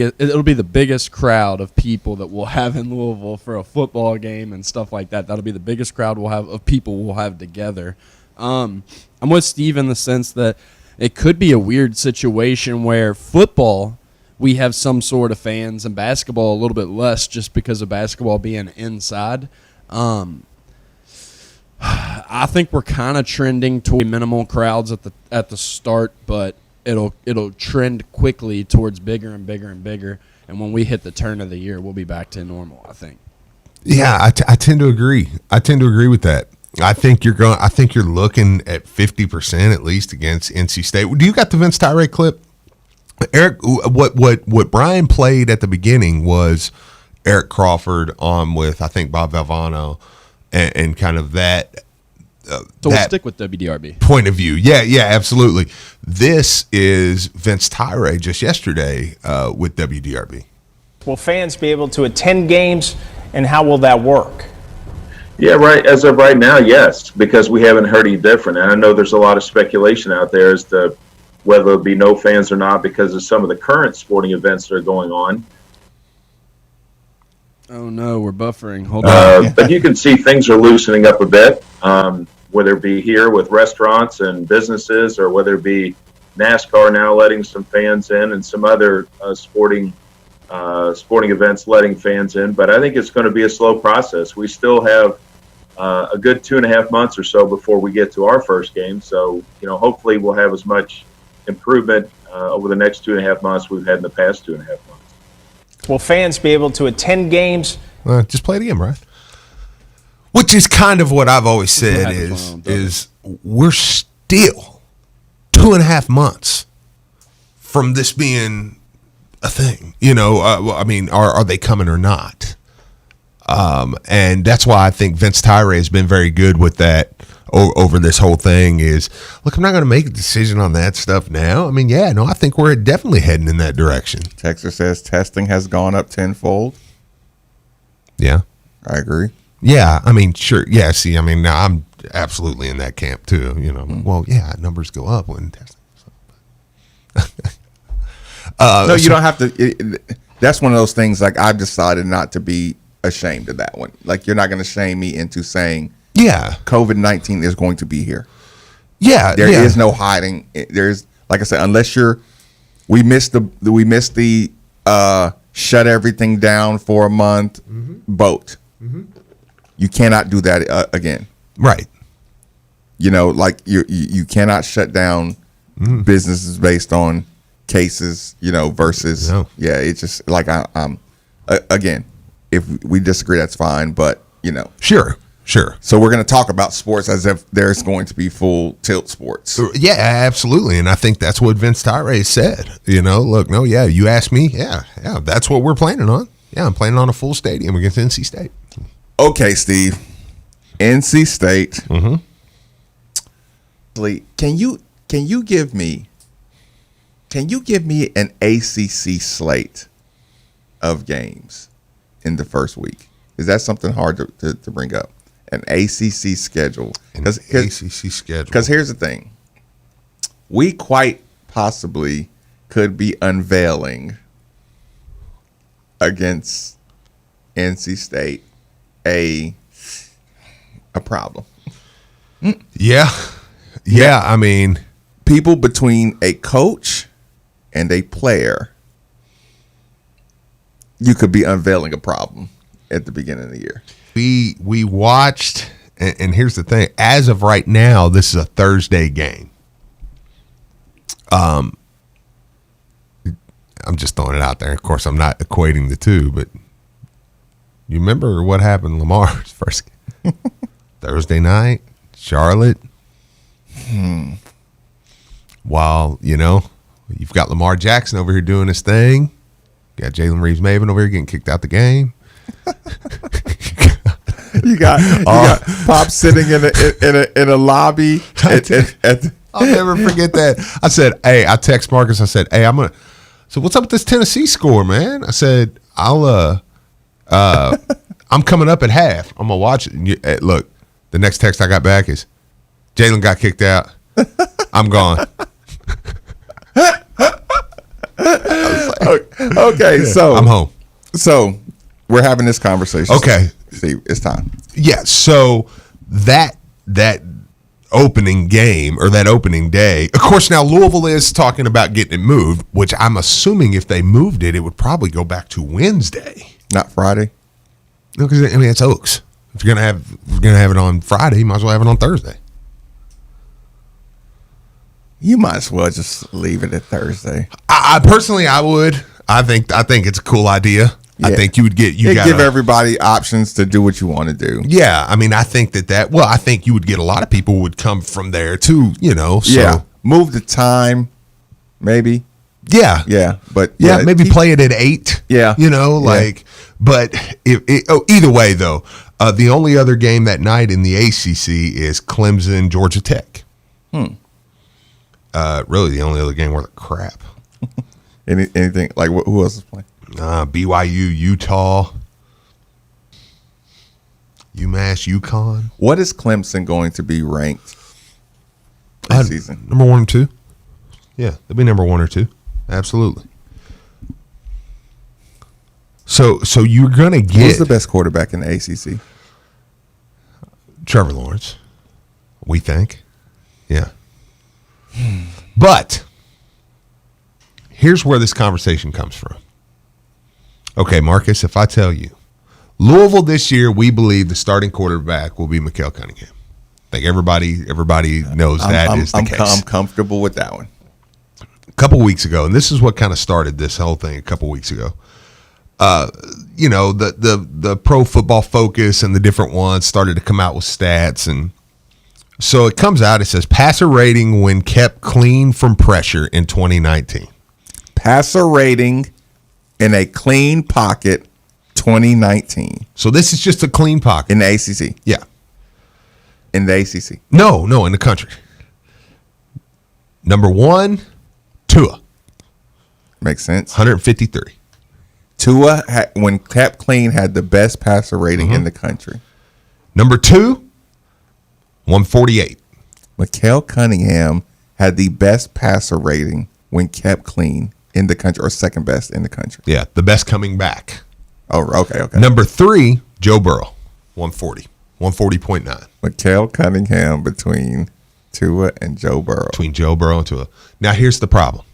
it'll be the biggest crowd of people that we'll have in Louisville for a football game and stuff like that. That'll be the biggest crowd we'll have of people we'll have together. I'm with Steve in the sense that it could be a weird situation where football, we have some sort of fans, and basketball a little bit less just because of basketball being inside. I think we're kind of trending toward minimal crowds at the start, but it'll trend quickly towards bigger and bigger and bigger. And when we hit the turn of the year, we'll be back to normal, I think. Yeah, I tend to agree. I tend to agree with that. I think you're looking at 50% at least against NC State. Do you got the Vince Tyree clip? Eric, what Brian played at the beginning was Eric Crawford on with, I think, Bob Valvano and kind of that. So we'll stick with WDRB. Point of view. Yeah, absolutely. This is Vince Tyree just yesterday with WDRB. Will fans be able to attend games, and how will that work? Yeah, right. As of right now, yes, because we haven't heard any different. And I know there's a lot of speculation out there as to whether there'll be no fans or not because of some of the current sporting events that are going on. Oh, no, we're buffering. Hold on. But you can see things are loosening up a bit, whether it be here with restaurants and businesses or whether it be NASCAR now letting some fans in and some other sporting events letting fans in. But I think it's going to be a slow process. We still have a good 2.5 months or so before we get to our first game. So, hopefully we'll have as much improvement over the next 2.5 months we've had in the past 2.5 months. Will fans be able to attend games? Just play it again, Brian. Which is kind of what I've always said is we're still 2.5 months from this being a thing. Are they coming or not? And that's why I think Vince Tyree has been very good with that over this whole thing is, look, I'm not going to make a decision on that stuff now. I think we're definitely heading in that direction. Texas says testing has gone up tenfold. Yeah. I agree. Yeah, sure. Yeah, see, now I'm absolutely in that camp too. Well, yeah, numbers go up when testing. No, you don't have to. That's one of those things, like, I've decided not to be ashamed of that one. Like, you're not going to shame me into saying, yeah, COVID-19 is going to be here. Yeah, there is no hiding. There's, like I said, unless we missed the shut everything down for a month boat. Mm-hmm. You cannot do that again. Right. Like you cannot shut down businesses based on cases, versus it's just like I'm again, if we disagree, that's fine, but Sure. So we're going to talk about sports as if there's going to be full tilt sports. Yeah, absolutely. And I think that's what Vince Tyree said. Look, no, yeah, you asked me. Yeah, that's what we're planning on. Yeah, I'm planning on a full stadium against NC State. Okay, Steve. NC State. Mm-hmm. Can you give me an ACC slate of games in the first week? Is that something hard to bring up? An ACC schedule. ACC schedule. Because here's the thing. We quite possibly could be unveiling against NC State a problem. Yeah. People between a coach and a player, you could be unveiling a problem at the beginning of the year. We watched, and here's the thing. As of right now, this is a Thursday game. I'm just throwing it out there. Of course, I'm not equating the two, but you remember what happened in Lamar's first game? Thursday night, Charlotte. While, you've got Lamar Jackson over here doing his thing. You got Jalen Reeves-Maven over here getting kicked out the game. You got Pop sitting in a lobby. I'll never forget that. I said, hey, I text Marcus. I said, hey, so what's up with this Tennessee score, man? I said, I'm coming up at half. I'm gonna watch it. Look, the next text I got back is, Jalen got kicked out. I'm gone. Okay, so I'm home. So we're having this conversation. Okay. Steve, it's time. Yeah. So that opening game or that opening day, of course, now Louisville is talking about getting it moved, which I'm assuming if they moved it, it would probably go back to Wednesday, not Friday. No, because I mean it's Oaks. If you're gonna have it on Friday, you might as well have it on Thursday. You might as well just leave it at Thursday. I personally, I would. I think it's a cool idea. Yeah. I think you would give everybody options to do what you want to do. Yeah, I mean, I think I think you would get a lot of people who would come from there too. So. Yeah, move the time, maybe. Yeah, but maybe play it at 8. Yeah, but either way though, the only other game that night in the ACC is Clemson, Georgia Tech. Really, the only other game worth of crap. Anything like who else is playing? BYU, Utah, UMass, UConn. What is Clemson going to be ranked this season? Number 1 or 2. Yeah, they'll be number 1 or 2. Absolutely. So you're gonna get who's the best quarterback in the ACC? Trevor Lawrence, we think. Yeah. But here's where this conversation comes from. Okay, Marcus, if I tell you, Louisville this year, we believe the starting quarterback will be Mikael Cunningham. I think everybody knows that is the case. I'm comfortable with that one. A couple weeks ago, and this is what kind of started this whole thing a couple weeks ago. The Pro Football Focus and the different ones started to come out with stats, and so it comes out. It says passer rating when kept clean from pressure in 2019. Passer rating in a clean pocket, 2019. So this is just a clean pocket in the ACC. Yeah, in the ACC. No, in the country. Number 1, Tua. Makes sense. 153. Tua, when kept clean, had the best passer rating in the country. Number 2, 148. Mikael Cunningham had the best passer rating when kept clean in the country, or second best in the country. Yeah, the best coming back. Oh, okay. Number 3, Joe Burrow, 140, 140.9. Mikael Cunningham between Tua and Joe Burrow. Between Joe Burrow and Tua. Now, here's the problem.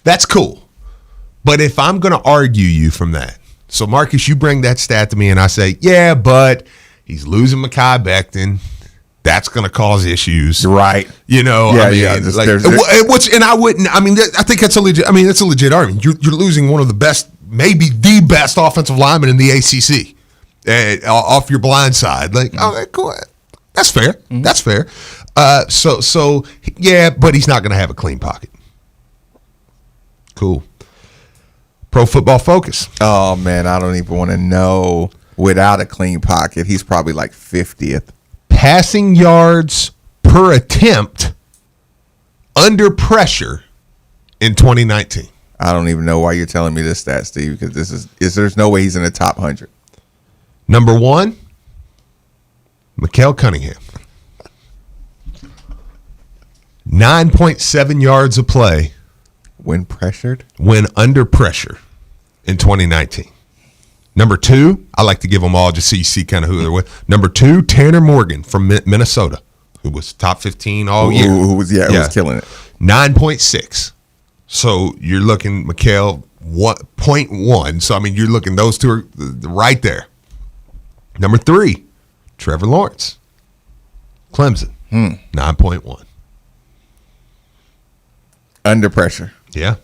That's cool. But if I'm going to argue you from that, so Marcus, you bring that stat to me and I say, yeah, but he's losing Mekhi Becton. That's going to cause issues. Right. I think that's a legit, it's a legit argument. You're losing one of the best, maybe the best offensive lineman in the ACC off your blind side. Okay, cool. That's fair. Mm-hmm. That's fair. So yeah, but he's not going to have a clean pocket. Cool. Pro Football Focus. Oh, man, I don't even want to know. Without a clean pocket, he's probably like 50th. Passing yards per attempt under pressure in 2019. I don't even know why you're telling me this stat, Steve, because there's no way he's in the top 100. Number 1, Mikael Cunningham. 9.7 yards a play. When pressured? When under pressure in 2019. Number 2, I like to give them all just so you see kind of who they're with. Number 2, Tanner Morgan from Minnesota, who was top 15 all year. Who was killing it. 9.6. So you're looking, Mikael, 0.1. So, you're looking, those two are right there. Number 3, Trevor Lawrence, Clemson, 9.1. Under pressure. Yeah.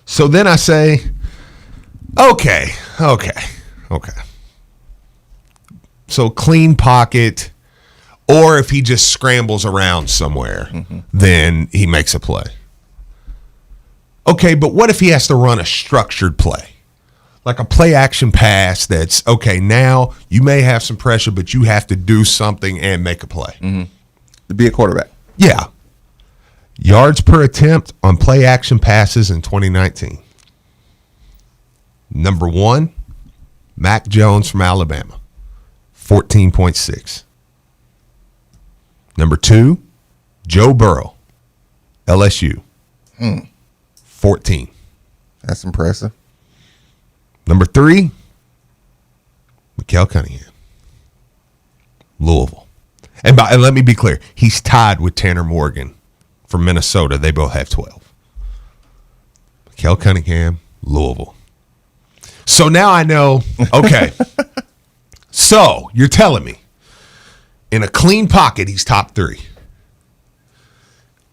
So then I say, okay. So clean pocket, or if he just scrambles around somewhere, then he makes a play. Okay, but what if he has to run a structured play? Like a play action pass that's, okay, now you may have some pressure, but you have to do something and make a play. To be a quarterback. Yeah. Yards per attempt on play action passes in 2019. Number 1, Mac Jones from Alabama, 14.6. Number 2, Joe Burrow, LSU, 14. That's impressive. Number 3, Mikael Cunningham, Louisville. And let me be clear, he's tied with Tanner Morgan from Minnesota. They both have 12. Mikael Cunningham, Louisville. So now I know, okay. So you're telling me in a clean pocket, he's top 3.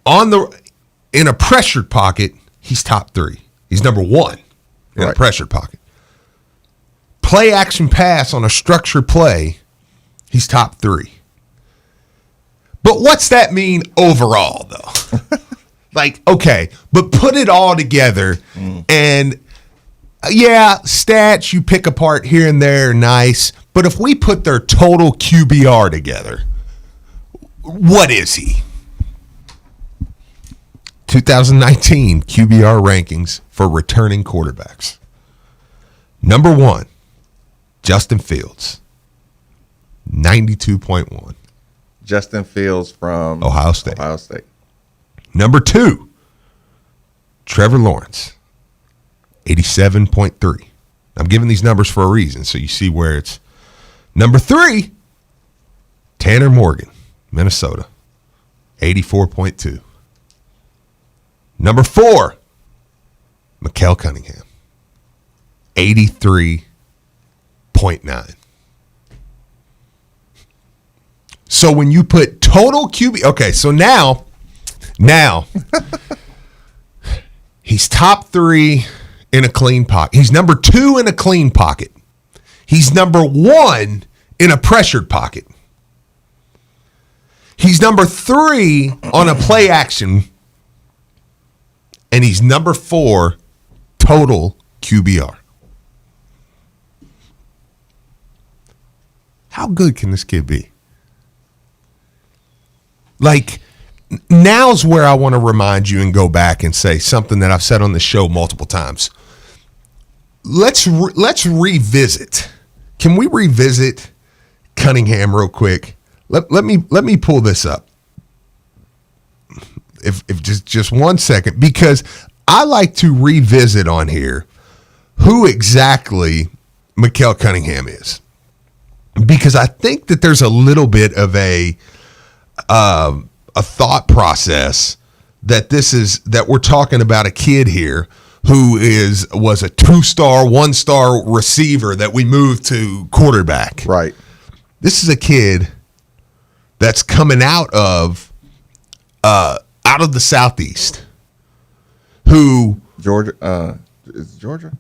In a pressured pocket, he's top 3. He's number 1 in a pressured pocket. Play action pass on a structured play, he's top 3. But what's that mean overall, though? Like, okay, but put it all together and stats you pick apart here and there, nice. But if we put their total QBR together, what is he? 2019 QBR rankings for returning quarterbacks. Number 1, Justin Fields, 92.1. Justin Fields from Ohio State. Ohio State. Number 2, Trevor Lawrence, 87.3. I'm giving these numbers for a reason, so you see where it's. Number 3, Tanner Morgan, Minnesota, 84.2. Number 4, Mikael Cunningham, 83.9. So when you put total QB, okay, so now he's top 3 in a clean pocket. He's number 2 in a clean pocket. He's number 1 in a pressured pocket. He's number 3 on a play action. And he's number 4 total QBR. How good can this kid be? Like, now's where I want to remind you and go back and say something that I've said on the show multiple times. Let's revisit. Can we revisit Cunningham real quick? Let me pull this up. If just 1 second, because I like to revisit on here who exactly Mikael Cunningham is, because I think that there's a little bit of a thought process that we're talking about a kid here who was a 2-star, 1-star receiver that we moved to quarterback. Right. This is a kid that's coming out of the Southeast, who Georgia is Georgia,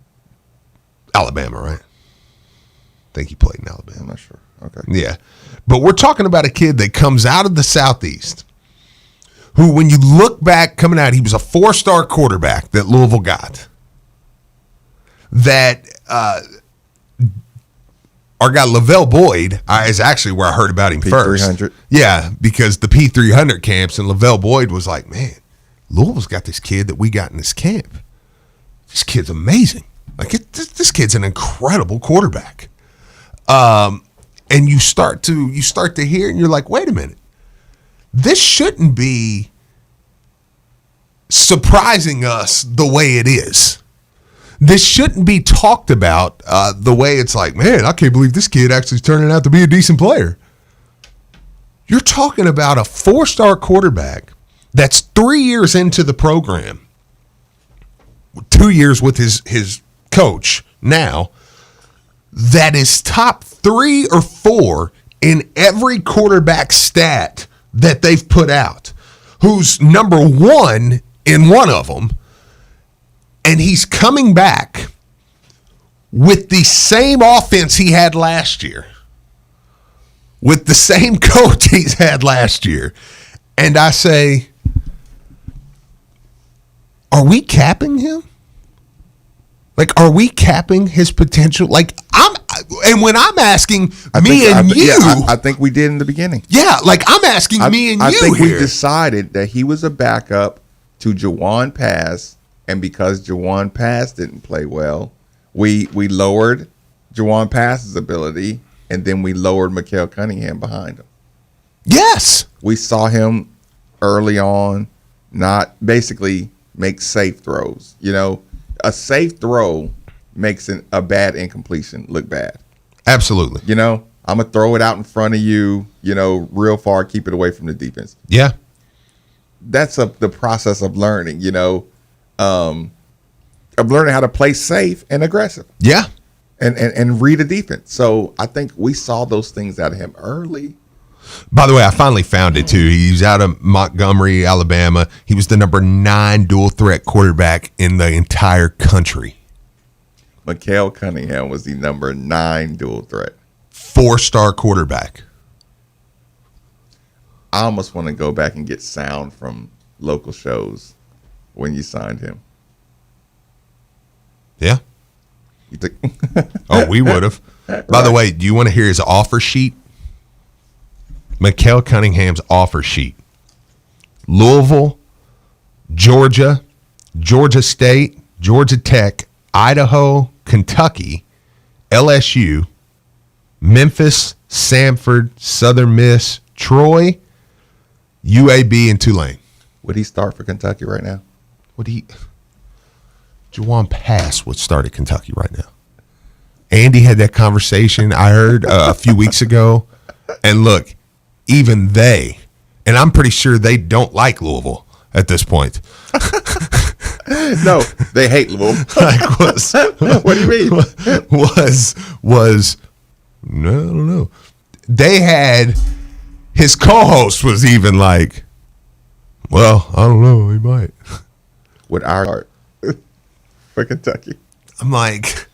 Alabama, right? I think he played in Alabama. I'm not sure. Okay, yeah, but we're talking about a kid that comes out of the Southeast, who, when you look back coming out, he was a 4-star quarterback that Louisville got. That our guy Louisville Boyd is actually where I heard about him first. P300. Yeah, because the P300 camps, and Louisville Boyd was like, man, Louisville's got this kid that we got in this camp. This kid's amazing. Like, this kid's an incredible quarterback. And you start to hear, and you're like, wait a minute. This shouldn't be surprising us the way it is. This shouldn't be talked about the way it's like, man, I can't believe this kid actually is turning out to be a decent player. You're talking about a 4-star quarterback that's 3 years into the program, 2 years with his coach now, that is top 3 or 4 in every quarterback stat that they've put out, who's number 1 in one of them. And he's coming back with the same offense he had last year, with the same coach he's had last year. And I say, are we capping him? Like, are we capping his potential? Like, when I'm asking I think we did in the beginning. Yeah, like, I'm asking me and you. I think here. We decided that he was a backup to Jawan Pass. And because Jawan Pass didn't play well, we lowered Jawan Pass's ability, and then we lowered Mikael Cunningham behind him. Yes. We saw him early on not basically make safe throws. You know, a safe throw makes a bad incompletion look bad. Absolutely. You know, I'm going to throw it out in front of you, you know, real far, keep it away from the defense. Yeah. That's the process of learning, you know, of learning how to play safe and aggressive. Yeah. And read a defense. So I think we saw those things out of him early. By the way, I finally found it too. He's out of Montgomery, Alabama. He was the number 9 dual threat quarterback in the entire country. Mikael Cunningham was the number 9 dual threat. 4-star quarterback. I almost want to go back and get sound from local shows when you signed him. Yeah. You took Oh, we would have. By the way, do you want to hear his offer sheet? Mikael Cunningham's offer sheet. Louisville, Georgia, Georgia State, Georgia Tech, Idaho, Kentucky, LSU, Memphis, Samford, Southern Miss, Troy, UAB, and Tulane. Would he start for Kentucky right now? Juwan Pass would start at Kentucky right now. Andy had that conversation I heard a few weeks ago. And look, even they, and I'm pretty sure they don't like Louisville at this point. No, they hate Louisville. What do you mean? Was no, I don't know. They had his co-host was even like, well, I don't know, he might. Would our start for Kentucky? I'm like,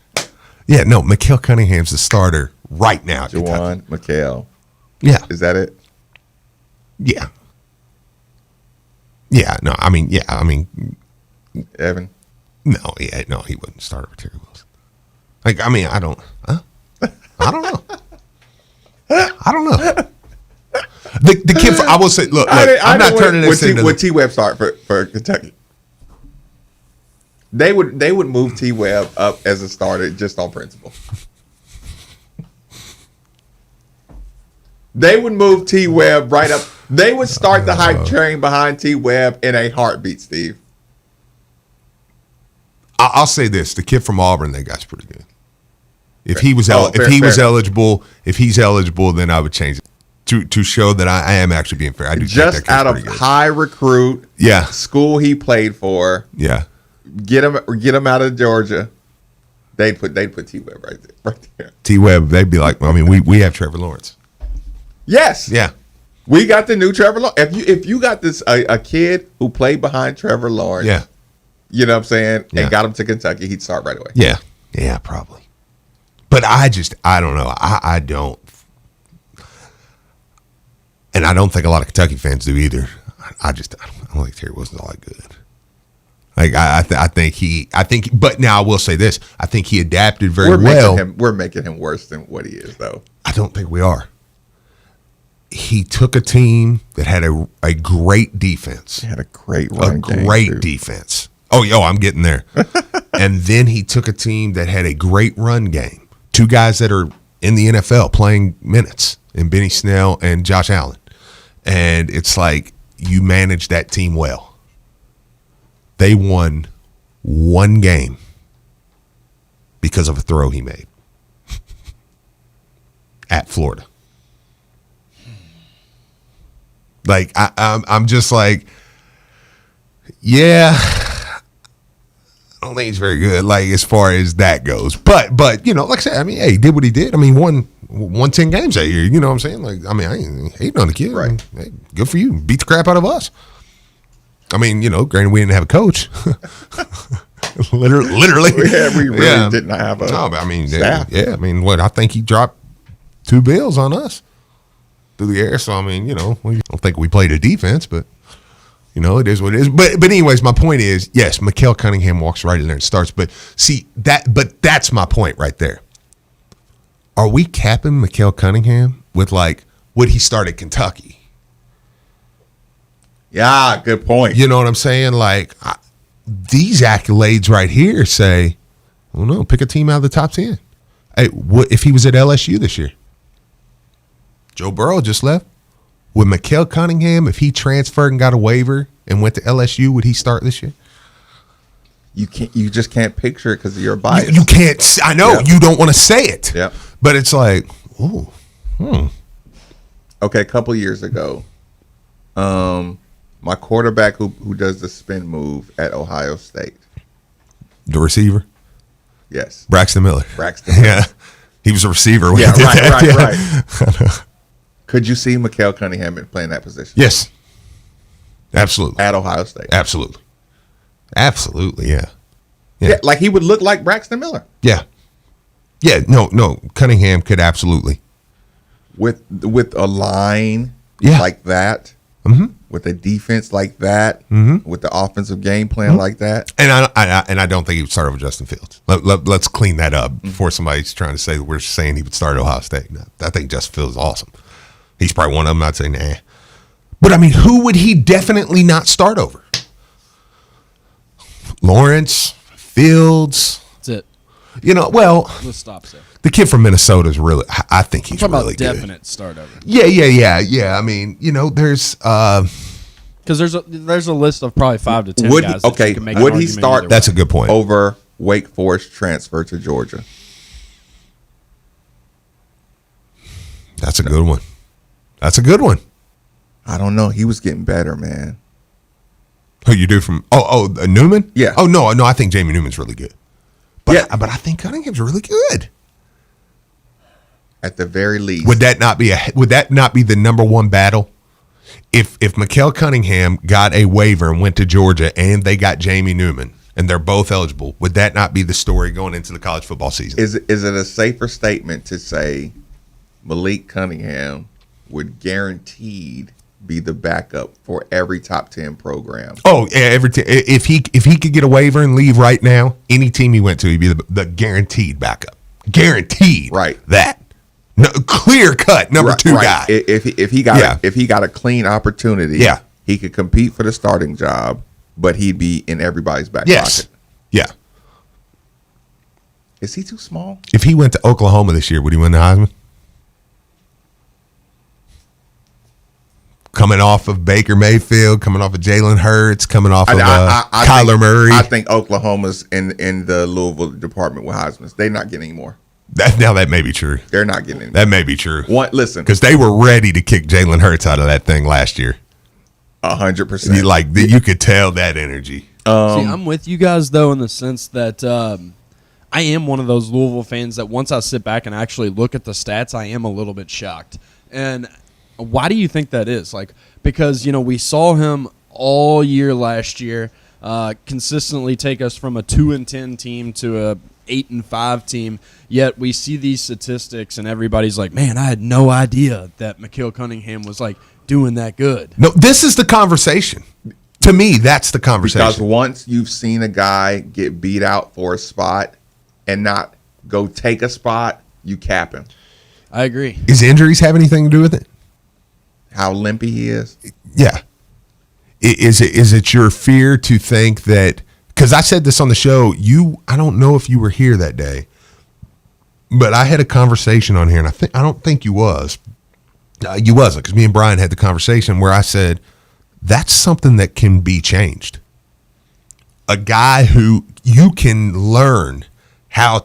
yeah, no, Mikael Cunningham's the starter right now. At Kentucky. Juwan, Mikael. Yeah. Is that it? Yeah. Yeah, no, I mean, Evan? no, he wouldn't start over Terry Wilson. Like, I mean, I don't know. I don't know. The kid, I will say, look, I'm not turning this into. Would T-Web start for Kentucky? They would move T-Web up as a starter just on principle. They would move T-Web right up. They would start the hype train behind T-Web in a heartbeat, Steve. I'll say this: the kid from Auburn, that guy's pretty good. If he was eligible, then I would change it to show that I am actually being fair. I do just think that out of high recruit, school he played for. Yeah, get him out of Georgia. They'd put T-Web right there. T-Web, they'd be like, I mean, we have Trevor Lawrence. Yes. Yeah. We got the new Trevor Lawrence. If you got this a kid who played behind Trevor Lawrence, yeah, you know what I'm saying, yeah, and got him to Kentucky, he'd start right away. Yeah, probably. But I don't know. I don't, and I don't think a lot of Kentucky fans do either. I don't think Terry Wilson's all that good. Like I think, but now I will say this: I think he adapted very well. We're making him worse than what he is, though. I don't think we are. He took a team that had a great defense. He had a great run game. Great defense. Oh, I'm getting there. And then he took a team that had a great run game. 2 guys that are in the NFL playing minutes, in Benny Snell and Josh Allen. And it's like you managed that team well. They won 1 game because of a throw he made at Florida. Like I'm just like, yeah, I don't think he's very good. Like as far as that goes, but like I said, I mean, hey, he did what he did. I mean, won 10 games that year. You know what I'm saying? Like, I mean, I ain't hating on the kid. Right? Hey, good for you. Beat the crap out of us. I mean, granted we didn't have a coach. literally. We really didn't have a no, but I mean, staff. Yeah, I mean, I think he dropped 2 bills on us through the air. So, I mean, we don't think we played a defense, but, it is what it is. But anyways, my point is, yes, Mikael Cunningham walks right in there and starts. But that's my point right there. Are we capping Mikael Cunningham with, like, would he start at Kentucky? Yeah, good point. You know what I'm saying? Like, these accolades right here say, well, no, pick a team out of the top 10. Hey, what if he was at LSU this year? Joe Burrow just left. Would Mikael Cunningham, if he transferred and got a waiver and went to LSU, would he start this year? You just can't picture it because of your bias. You can't. I know you don't want to say it. Yep. But it's like, ooh, Okay, a couple years ago, my quarterback who does the spin move at Ohio State. The receiver, Yes, Braxton Miller. Yeah, he was a receiver. When yeah, he did right. that. Could you see Mikael Cunningham playing that position? Yes, absolutely. At Ohio State. Absolutely, yeah. Yeah, like he would look like Braxton Miller. Yeah. No. Cunningham could absolutely. With a line like that, with a defense like that, with the offensive game plan like that. And I don't think he would start over Justin Fields. Let's clean that up before somebody's trying to say that we're saying he would start at Ohio State. No, I think Justin Fields is awesome. He's probably one of them. I'd say, nah. But, I mean, who would he definitely not start over? Lawrence, Fields. That's it. Let's stop there. The kid from Minnesota is really, I think he's really good. Definite start over. Yeah. I mean, there's because there's a list of probably 5 to 10 guys. Okay, would he start? That's a good point. Over Wake Forest transfer to Georgia. That's a good one. I don't know. He was getting better, man. Who you do from? Newman? Yeah. Oh no, I think Jamie Newman's really good. But I think Cunningham's really good. At the very least, would that not be the number one battle? If Mikael Cunningham got a waiver and went to Georgia and they got Jamie Newman and they're both eligible, would that not be the story going into the college football season? Is it a safer statement to say Malik Cunningham would guaranteed be the backup for every top 10 program? Oh, yeah, every if he could get a waiver and leave right now, any team he went to, he'd be the guaranteed backup. Guaranteed. Right. That. No, clear cut number two guy. If he got a clean opportunity, he could compete for the starting job, but he'd be in everybody's back pocket. Yeah. Is he too small? If he went to Oklahoma this year, would he win the Heisman? Coming off of Baker Mayfield, coming off of Jalen Hurts, coming off of Kyler Murray. I think Oklahoma's in the Louisville department with Heisman's. They're not getting any more. That may be true. They're not getting any more. That may be true. Listen. Because they were ready to kick Jalen Hurts out of that thing last year. 100%. You could tell that energy. See, I'm with you guys, though, in the sense that I am one of those Louisville fans that once I sit back and actually look at the stats, I am a little bit shocked. And why do you think that is? Because, we saw him all year last year consistently take us from a 2-10 team to a 8-5 team, yet we see these statistics and everybody's like, man, I had no idea that Mikael Cunningham was doing that good. No, this is the conversation. To me, that's the conversation. Because once you've seen a guy get beat out for a spot and not go take a spot, you cap him. I agree. Is injuries have anything to do with it? How limpy he is? Yeah. Is it your fear to think that, because I said this on the show, I don't know if you were here that day, but I had a conversation on here, and I don't think you was. You wasn't, because me and Brian had the conversation where I said, that's something that can be changed. A guy who you can learn how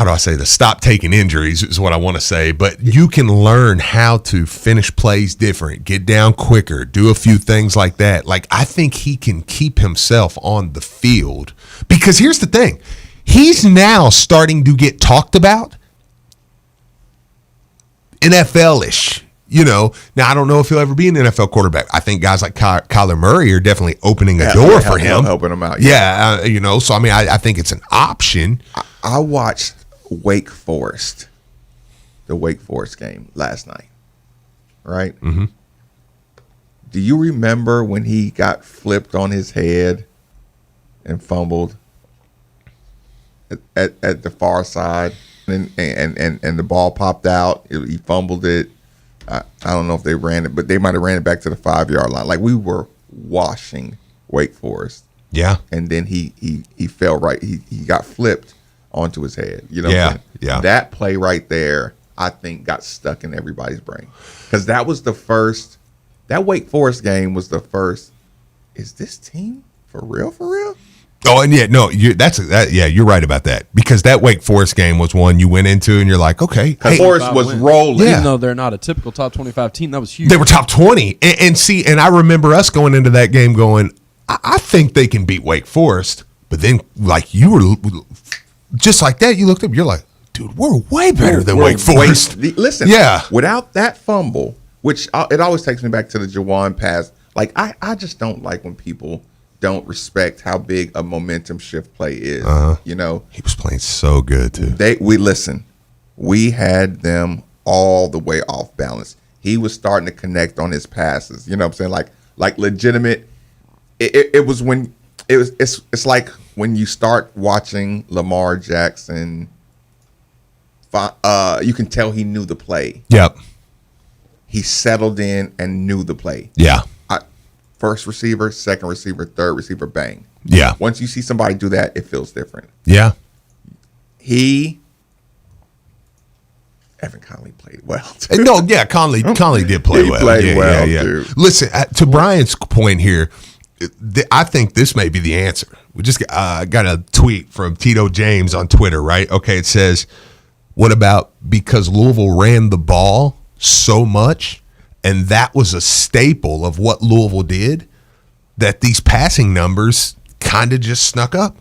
do I say this? Stop taking injuries is what I want to say, but you can learn how to finish plays different, get down quicker, do a few things like that. I think he can keep himself on the field, because here's the thing. He's now starting to get talked about NFL-ish. Now I don't know if he'll ever be an NFL quarterback. I think guys like Kyler Murray are definitely opening a door for him. Helping him out. Yeah, so I think it's an option. I watched the Wake Forest game last night, right? Mm-hmm. Do you remember when he got flipped on his head and fumbled at the far side, and the ball popped out? He fumbled it. I don't know if they ran it, but they might have ran it back to the 5-yard line. We were washing Wake Forest. Yeah. And then he fell right. He got flipped onto his head. You know what I'm saying? Yeah. That play right there, I think, got stuck in everybody's brain. Because that was the first – that Wake Forest game was the first, is this team For real, for real. Oh, and you're right about that, because that Wake Forest game was one you went into and you're like, okay, hey, Forest was rolling. Yeah. Even though they're not a typical top 25 team, that was huge. They were top 20. And I remember us going into that game going, I think they can beat Wake Forest. But then, like, you were just like that, you looked up, you're like, dude, we're way better than Wake Forest. Listen, yeah. Without that fumble, which it always takes me back to the Jawan pass. Like, I just don't like when people don't respect how big a momentum shift play is. You know, he was playing so good too. We had them all the way off balance. He was starting to connect on his passes. You know what I'm saying? Like legitimate. It was when it's like when you start watching Lamar Jackson. You can tell he knew the play. Yep. He settled in and knew the play. Yeah. First receiver, second receiver, third receiver, bang. Yeah. Once you see somebody do that, it feels different. Yeah. Evan Conley played well. No, yeah, Conley did play well. He played well, yeah. too. Listen, to Brian's point here, I think this may be the answer. We just got a tweet from Tito James on Twitter, right? Okay, it says, what about because Louisville ran the ball so much, and that was a staple of what Louisville did, that these passing numbers kind of just snuck up?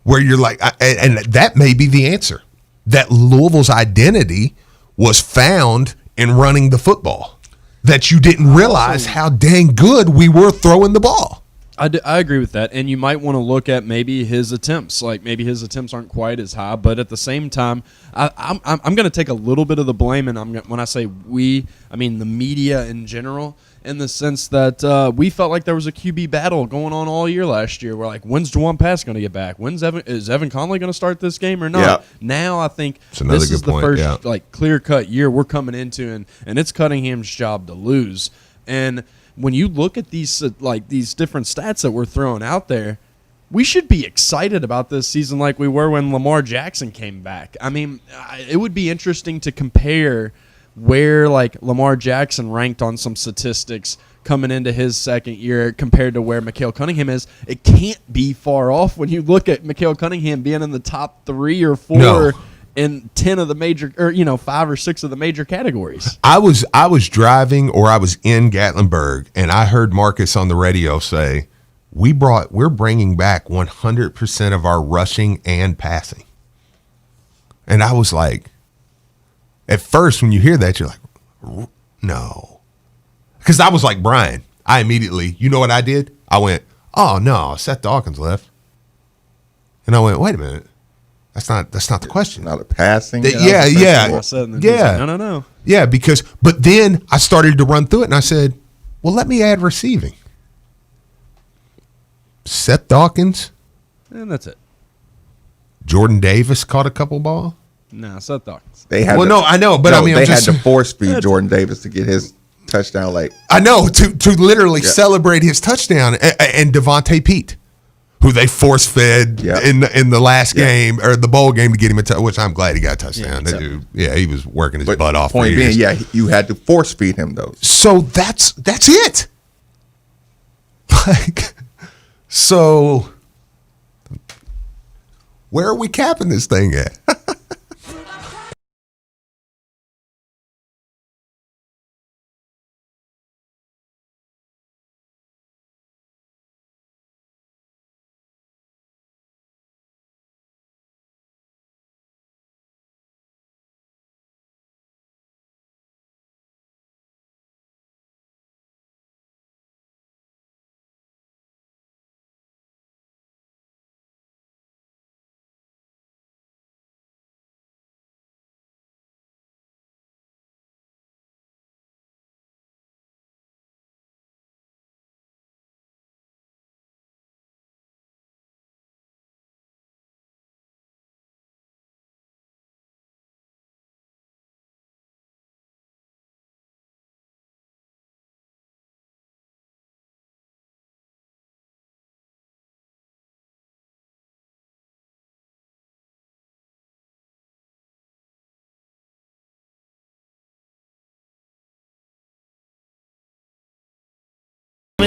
Where you're like, and that may be the answer, that Louisville's identity was found in running the football, that you didn't realize how dang good we were throwing the ball. I agree with that, and you might want to look at maybe his attempts. Like maybe his attempts aren't quite as high, but at the same time, I'm going to take a little bit of the blame, and when I say we, I mean the media in general, in the sense that we felt like there was a QB battle going on all year last year. We're like, when's Juwan Pass going to get back? Is Evan Conley going to start this game or not? Yeah. Now I think this is the first like clear cut year we're coming into, and it's Cunningham's job to lose. And when you look at these these different stats that we're throwing out there, we should be excited about this season like we were when Lamar Jackson came back. I mean, it would be interesting to compare where like Lamar Jackson ranked on some statistics coming into his second year compared to where Mikael Cunningham is. It can't be far off when you look at Mikael Cunningham being in the top 3 or 4 in 10 of the major, or 5 or 6 of the major categories. I was driving, or I was in Gatlinburg, and I heard Marcus on the radio say, we're bringing back 100% of our rushing and passing. And I was like, at first when you hear that, you're like, no. Because I was like Brian. I immediately, you know what I did? I went, oh no, Seth Dawkins left. And I went, wait a minute. That's not the question. Not a passing. Yeah. No. Yeah, but then I started to run through it, and I said, well, let me add receiving. Seth Dawkins. And that's it. Jordan Davis caught a couple balls. No, Seth Dawkins. I know, but they had to force feed Jordan Davis to get his touchdown late. I know, to literally celebrate his touchdown, and Devontae Pete, who they force fed in the last game, or the bowl game, to get him a touchdown, which I'm glad he got a touchdown. That dude, he was working his butt off. Point being, you had to force feed him those. So that's it. Like, so where are we capping this thing at?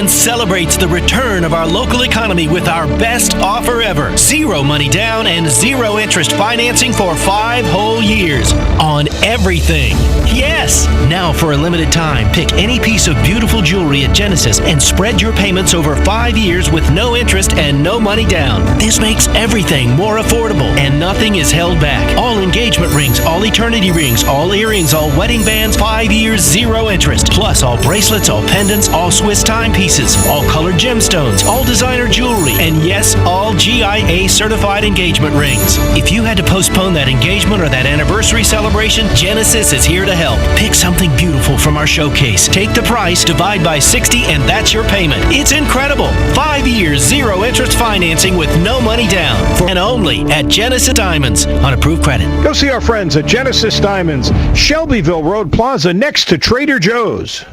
Diamonds celebrates the return of our local economy with our best offer ever. 0 money down and 0 interest financing for 5 whole years on everything. Yes! Now for a limited time, pick any piece of beautiful jewelry at Genesis and spread your payments over 5 years with no interest and no money down. This makes everything more affordable and nothing is held back. All engagement rings, all eternity rings, all earrings, all wedding bands, 5 years, 0 interest. Plus all bracelets, all pendants, all Swiss timepieces, all colored gemstones, all designer jewelry, and yes, all GIA certified engagement rings. If you had to postpone that engagement or that anniversary celebration, Genesis is here to help. Pick something beautiful from our showcase. Take the price, divide by 60, and that's your payment. It's incredible. 5 years, 0 interest financing with no money down. And only at Genesis Diamonds on approved credit. Go see our friends at Genesis Diamonds, Shelbyville Road Plaza next to Trader Joe's.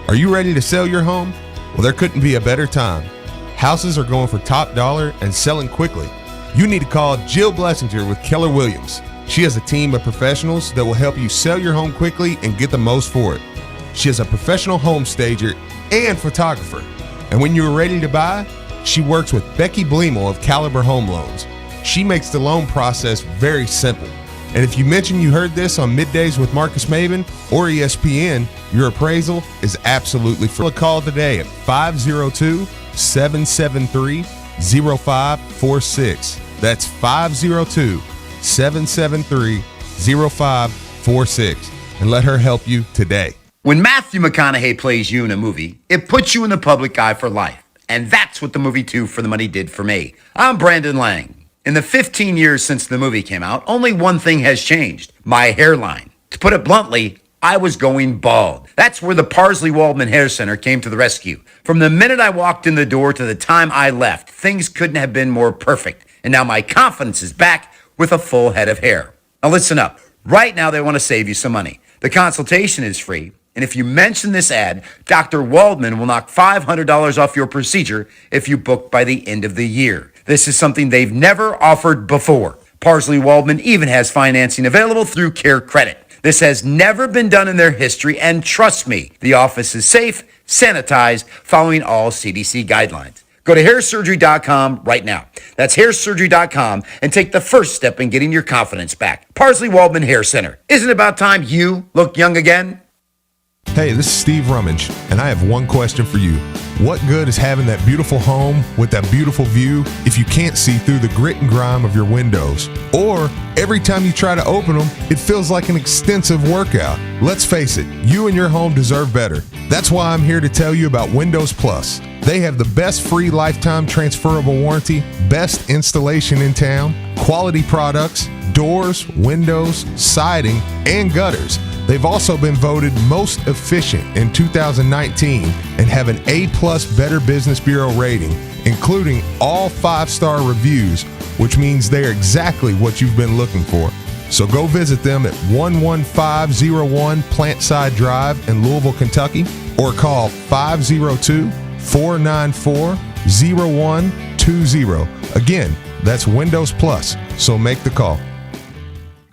Are you ready to sell your home? Well, there couldn't be a better time. Houses are going for top dollar and selling quickly. You need to call Jill Blessinger with Keller Williams. She has a team of professionals that will help you sell your home quickly and get the most for it. She is a professional home stager and photographer. And when you are ready to buy, she works with Becky Bleemel of Caliber Home Loans. She makes the loan process very simple. And if you mention you heard this on Middays with Marcus Maven or ESPN, your appraisal is absolutely free. Call today at 502-773-0546. That's 502-773-0546. And let her help you today. When Matthew McConaughey plays you in a movie, it puts you in the public eye for life. And that's what the movie 2 for the Money did for me. I'm Brandon Lang. In the 15 years since the movie came out, only one thing has changed: my hairline. To put it bluntly, I was going bald. That's where the Parsley Waldman Hair Center came to the rescue. From the minute I walked in the door to the time I left, things couldn't have been more perfect. And now my confidence is back with a full head of hair. Now listen up. Right now they want to save you some money. The consultation is free. And if you mention this ad, Dr. Waldman will knock $500 off your procedure if you book by the end of the year. This is something they've never offered before. Parsley Waldman even has financing available through Care Credit. This has never been done in their history, and trust me, the office is safe, sanitized, following all CDC guidelines. Go to hairsurgery.com right now. That's hairsurgery.com and take the first step in getting your confidence back. Parsley Waldman Hair Center. Isn't it about time you look young again? Hey, this is Steve Rummage, and I have one question for you. What good is having that beautiful home with that beautiful view if you can't see through the grit and grime of your windows? Or every time you try to open them, it feels like an extensive workout. Let's face it, you and your home deserve better. That's why I'm here to tell you about Windows Plus. They have the best free lifetime transferable warranty, best installation in town, quality products, doors, windows, siding, and gutters. They've also been voted most efficient in 2019 and have an A+ Better Business Bureau rating, including all 5-star reviews, which means they're exactly what you've been looking for. So go visit them at 11501 Plantside Drive in Louisville, Kentucky, or call 502-494-0120. Again, that's Windows Plus, so make the call.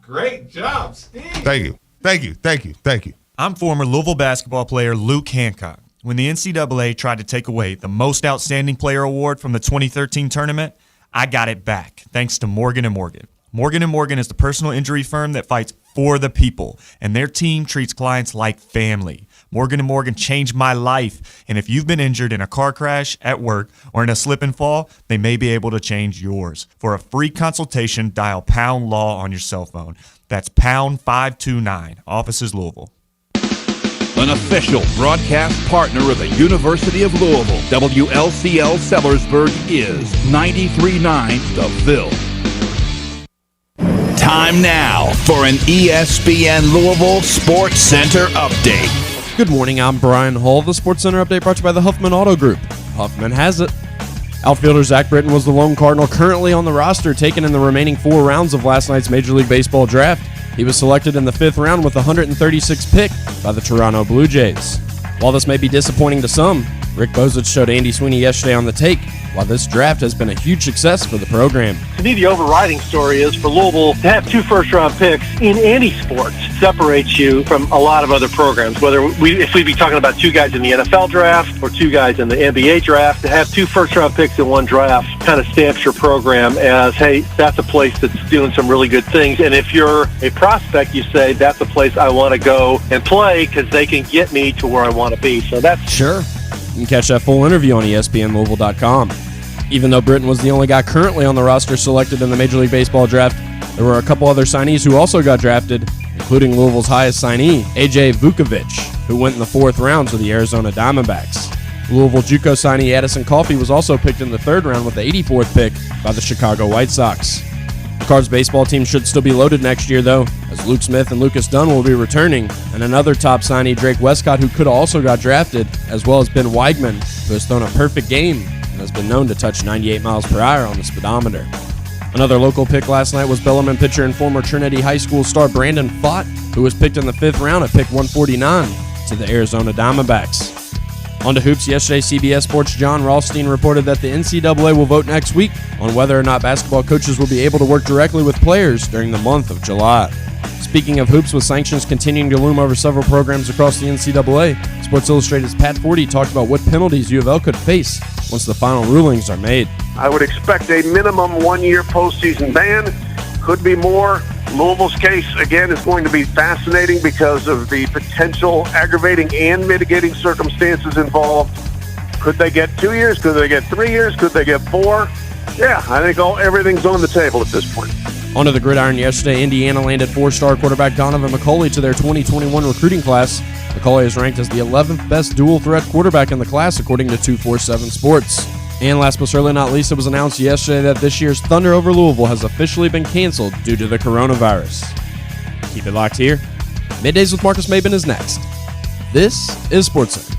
Great job, Steve. Thank you. Thank you. Thank you. Thank you. I'm former Louisville basketball player Luke Hancock. When the NCAA tried to take away the Most Outstanding Player Award from the 2013 tournament, I got it back thanks to Morgan & Morgan. Morgan & Morgan is the personal injury firm that fights for the people, and their team treats clients like family. Morgan & Morgan changed my life, and if you've been injured in a car crash, at work, or in a slip and fall, they may be able to change yours. For a free consultation, dial #LAW on your cell phone. That's #529. Office is Louisville. An official broadcast partner of the University of Louisville, WLCL Sellersburg is 93.9 The Ville. Time now for an ESPN Louisville Sports Center update. Good morning, I'm Brian Hull. The Sports Center update brought to you by the Huffman Auto Group. Huffman has it. Outfielder Zach Britton was the lone Cardinal currently on the roster, taken in the remaining 4 rounds of last night's Major League Baseball draft. He was selected in the 5th round with the 136th pick by the Toronto Blue Jays. While this may be disappointing to some, Rick Bozich showed Andy Sweeney yesterday on The Take why this draft has been a huge success for the program. To me, the overriding story is for Louisville to have 2 first-round picks in any sport separates you from a lot of other programs. If we'd be talking about 2 guys in the NFL draft or 2 guys in the NBA draft, to have 2 first-round picks in one draft kind of stamps your program as, hey, that's a place that's doing some really good things. And if you're a prospect, you say, that's a place I want to go and play because they can get me to where I want to be. So that's sure. You can catch that full interview on ESPNLouisville.com. Even though Britton was the only guy currently on the roster selected in the Major League Baseball draft, there were a couple other signees who also got drafted, including Louisville's highest signee, A.J. Vukovic, who went in the 4th round to the Arizona Diamondbacks. Louisville JUCO signee Addison Coffey was also picked in the 3rd round with the 84th pick by the Chicago White Sox. The Cards baseball team should still be loaded next year, though, as Luke Smith and Lucas Dunn will be returning, and another top signee, Drake Westcott, who could have also got drafted, as well as Ben Weigman, who has thrown a perfect game and has been known to touch 98 miles per hour on the speedometer. Another local pick last night was Bellarmine pitcher and former Trinity High School star Brandon Fott, who was picked in the 5th round at pick 149 to the Arizona Diamondbacks. On to hoops, yesterday CBS Sports' John Rothstein reported that the NCAA will vote next week on whether or not basketball coaches will be able to work directly with players during the month of July. Speaking of hoops, with sanctions continuing to loom over several programs across the NCAA, Sports Illustrated's Pat Forty talked about what penalties U of L could face once the final rulings are made. I would expect a minimum 1-year postseason ban. Could be more. Louisville's case, again, is going to be fascinating because of the potential aggravating and mitigating circumstances involved. Could they get 2 years? Could they get 3 years? Could they get 4? Yeah, I think everything's on the table at this point. On to the gridiron yesterday, Indiana landed 4-star quarterback Donovan McCauley to their 2021 recruiting class. McCauley is ranked as the 11th best dual-threat quarterback in the class, according to 247 Sports. And last but certainly not least, it was announced yesterday that this year's Thunder over Louisville has officially been canceled due to the coronavirus. Keep it locked here. Middays with Marcus Maben is next. This is SportsCenter.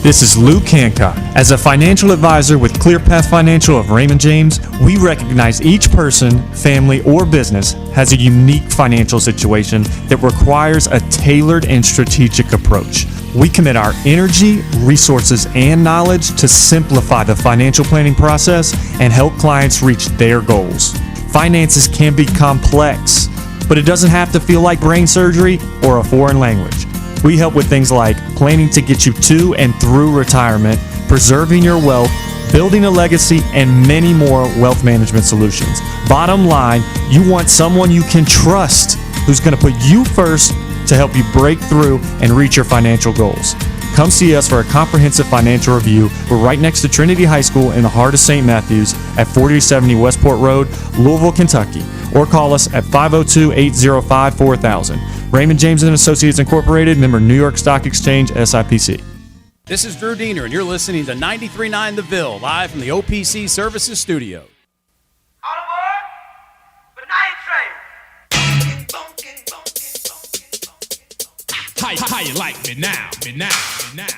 This is Luke Hancock. As a financial advisor with ClearPath Financial of Raymond James, we recognize each person, family, or business has a unique financial situation that requires a tailored and strategic approach. We commit our energy, resources, and knowledge to simplify the financial planning process and help clients reach their goals. Finances can be complex, but it doesn't have to feel like brain surgery or a foreign language. We help with things like planning to get you to and through retirement, preserving your wealth, building a legacy, and many more wealth management solutions. Bottom line, you want someone you can trust who's going to put you first to help you break through and reach your financial goals. Come see us for a comprehensive financial review. We're right next to Trinity High School in the heart of St. Matthews at 4070 Westport Road, Louisville, Kentucky. Or call us at 502-805-4000. Raymond James & Associates Incorporated, member New York Stock Exchange, SIPC. This is Drew Diener, and you're listening to 93.9 The Ville, live from the OPC Services Studio. How you like me now, me now, me now?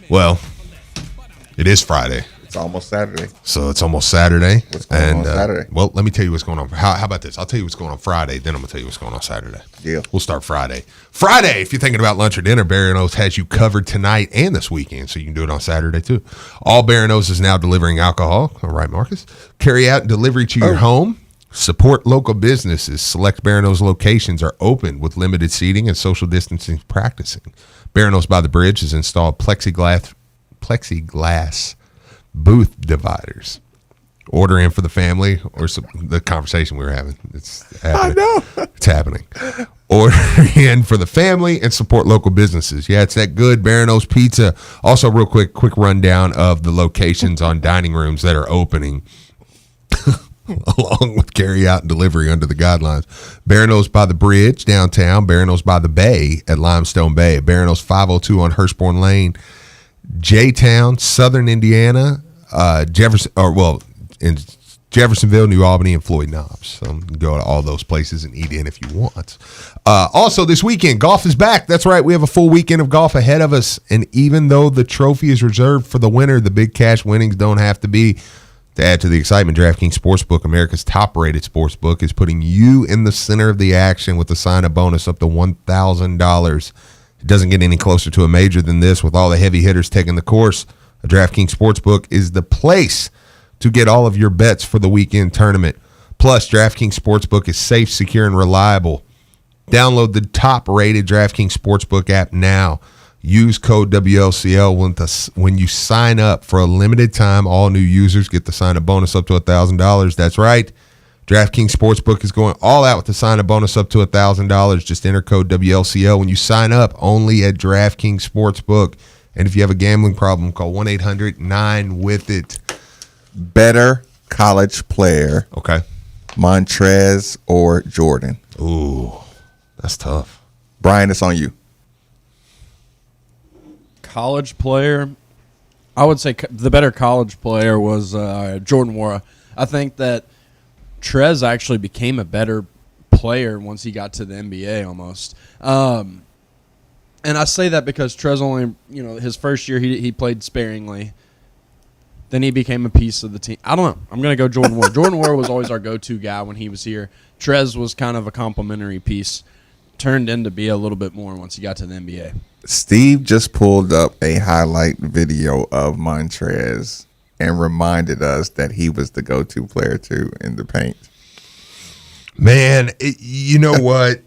Well, it is Friday. It's almost Saturday. So it's almost Saturday. What's going on Saturday? Well, let me tell you what's going on. How about this? I'll tell you what's going on Friday, then I'm going to tell you what's going on Saturday. Yeah. We'll start Friday. Friday, if you're thinking about lunch or dinner, Barry & O's has you covered tonight and this weekend, so you can do it on Saturday too. All Barry & O's is now delivering alcohol. All right, Marcus. Carry out and delivery to your home. Support local businesses. Select Barry & O's locations are open with limited seating and social distancing practicing. Barry & O's by the Bridge has installed plexiglass booth dividers. Order in for the family or the conversation we were having. It's happening. I know. It's happening. Order in for the family and support local businesses. Yeah, it's that good Barry & O's pizza. Also, real quick rundown of the locations on dining rooms that are opening. Along with carry out and delivery under the guidelines. Barry & O's by the Bridge downtown. Barry & O's by the Bay at Limestone Bay. Barry & O's 502 on Hurstbourne Lane. J-Town, Southern Indiana, in Jeffersonville, New Albany, and Floyd Knobs. So you can go to all those places and eat in if you want. Also, this weekend, golf is back. That's right. We have a full weekend of golf ahead of us. And even though the trophy is reserved for the winner, the big cash winnings don't have to be. To add to the excitement, DraftKings Sportsbook, America's top-rated sportsbook, is putting you in the center of the action with a sign-up bonus up to $1,000. It doesn't get any closer to a major than this with all the heavy hitters taking the course. A DraftKings Sportsbook is the place to get all of your bets for the weekend tournament. Plus, DraftKings Sportsbook is safe, secure, and reliable. Download the top-rated DraftKings Sportsbook app now. Use code WLCL when you sign up for a limited time. All new users get the sign-up bonus up to $1,000. That's right. DraftKings Sportsbook is going all out with the sign-up bonus up to $1,000. Just enter code WLCL when you sign up only at DraftKings Sportsbook. And if you have a gambling problem, call 1-800-9-WITH-IT. Better college player. Okay. Montrez or Jordan? Ooh, that's tough. Brian, it's on you. College player, I would say the better college player was Jordan Nwora. I think that Trez actually became a better player once he got to the NBA almost. And I say that because Trez only, his first year he played sparingly. Then he became a piece of the team. I don't know. I'm going to go Jordan Nwora. Jordan Nwora was always our go-to guy when he was here. Trez was kind of a complimentary piece. Turned into be a little bit more once he got to the NBA. Steve just pulled up a highlight video of Montrez and reminded us that he was the go-to player too in the paint. Man, you know what?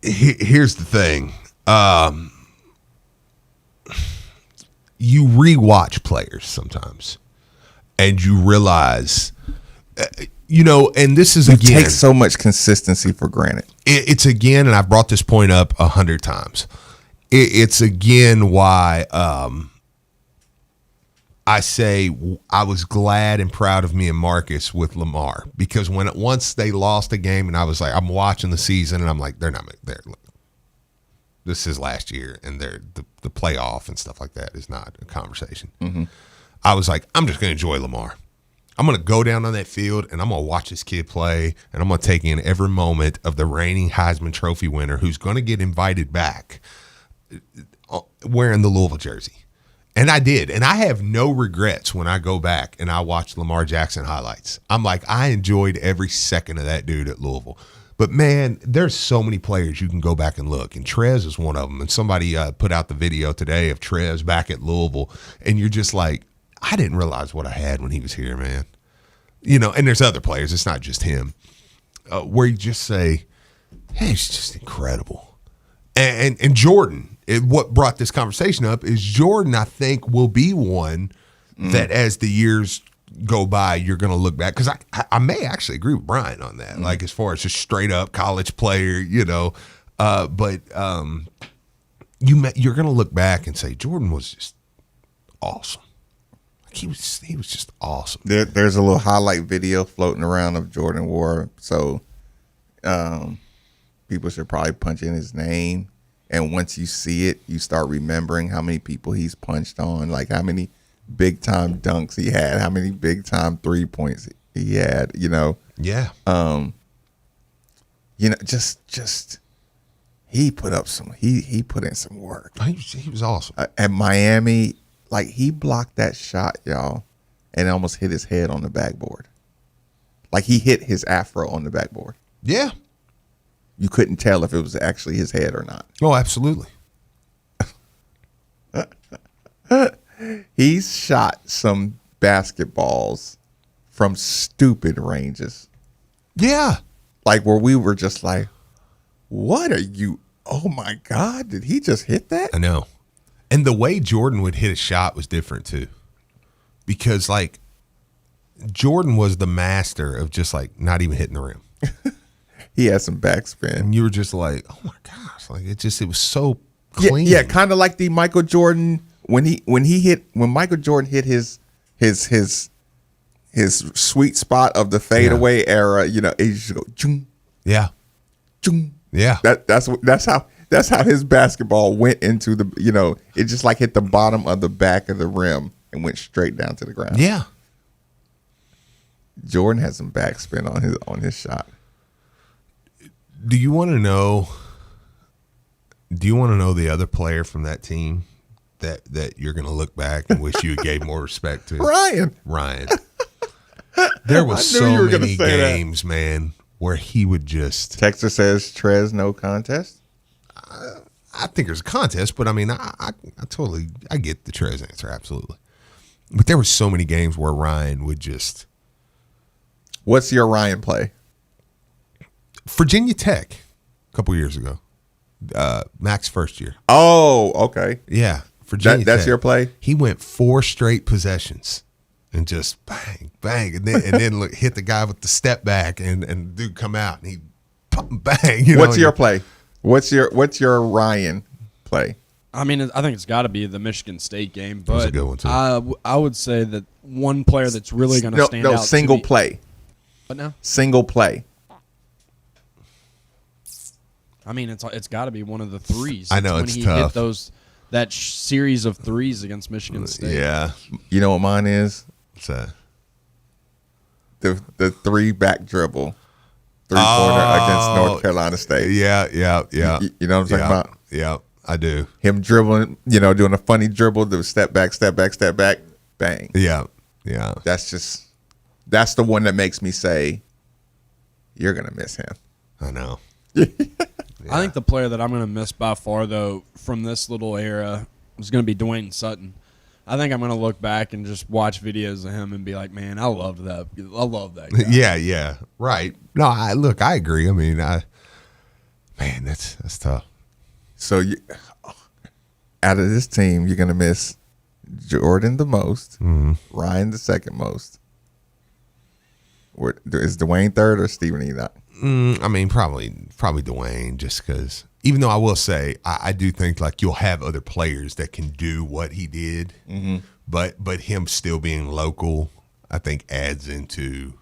Here's the thing. You rewatch players sometimes, and you realize, and this is again. It takes so much consistency for granted. It's again, and I've brought this point up 100 times. It's again why I say I was glad and proud of me and Marcus with Lamar, because once they lost a game and I was like, I'm watching the season and I'm like, they're not there. This is last year and the playoff and stuff like that is not a conversation. Mm-hmm. I was like, I'm just going to enjoy Lamar. I'm going to go down on that field and I'm going to watch this kid play and I'm going to take in every moment of the reigning Heisman Trophy winner who's going to get invited back wearing the Louisville jersey. And I did. And I have no regrets when I go back and I watch Lamar Jackson highlights. I'm like, I enjoyed every second of that dude at Louisville. But, man, there's so many players you can go back and look. And Trez is one of them. And somebody put out the video today of Trez back at Louisville. And you're just like, I didn't realize what I had when he was here, man. And there's other players. It's not just him. Where you just say, hey, it's just incredible. And Jordan, what brought this conversation up is Jordan, I think, will be one that as the years go by, you're going to look back. Because I may actually agree with Brian on that, like as far as just straight up college player, but you're going to look back and say Jordan was just awesome. Like he was just awesome. There's a little highlight video floating around of Jordan Nwora, so people should probably punch in his name. And once you see it, you start remembering how many people he's punched on, like how many big-time dunks he had, how many big-time 3-points he had, Yeah. just he put up some. He put in some work. He was awesome at Miami. Like he blocked that shot, y'all, and it almost hit his head on the backboard. Like he hit his afro on the backboard. Yeah, you couldn't tell if it was actually his head or not. Oh, absolutely. He's shot some basketballs from stupid ranges. Yeah. Like where we were just like, what are you? Oh my God, did he just hit that? I know. And the way Jordan would hit a shot was different too. Because like Jordan was the master of just like not even hitting the rim. He had some backspin. And you were just like, oh my gosh. Like it was so clean. Yeah, kind of like the Michael Jordan when Michael Jordan hit his sweet spot of the fadeaway era, you know, he just go chung. Yeah. Chung. Yeah. That's how his basketball went into the, you know, it just like hit the bottom of the back of the rim and went straight down to the ground. Yeah. Jordan had some backspin on his shot. Do you want to know the other player from that team that you're going to look back and wish you gave more respect to? Ryan. There was so many games, man, where he would just. Texas says Trez no contest. I think there's a contest, but I mean, I totally get the Trez answer, absolutely. But there were so many games where Ryan would just. What's your Ryan play? Virginia Tech, a couple years ago, Mac's first year. Oh, okay. Yeah, Virginia. That's Tech. your play. He went 4 straight possessions and just bang, bang, and then look, hit the guy with the step back, and the dude come out and he bang. What's your play? What's your Ryan play? I mean, I think it's got to be the Michigan State game, but That's a good one too. I would say that one player that's really going to stand out. No, single play. What now? Single play. I mean, it's got to be one of the threes. I know when it's he tough. Hit that series of threes against Michigan State. Yeah, you know what mine is? What's that? The 3-back dribble, 3-pointer against North Carolina State. Yeah. You know what I'm talking about? Yeah, I do. Him dribbling, doing a funny dribble, do step back, bang. Yeah. That's the one that makes me say, you're gonna miss him. I know. I think the player that I'm going to miss by far, though, from this little era is going to be Dwayne Sutton. I think I'm going to look back and just watch videos of him and be like, man, I love that guy. Yeah, right. No, I agree. I mean, man, that's tough. So, out of this team, you're going to miss Jordan the most, Ryan the second most. Is Dwayne third or Steven Enoch? I mean, probably Dwayne, just because. Even though I will say, I do think like you'll have other players that can do what he did, but him still being local, I think adds into.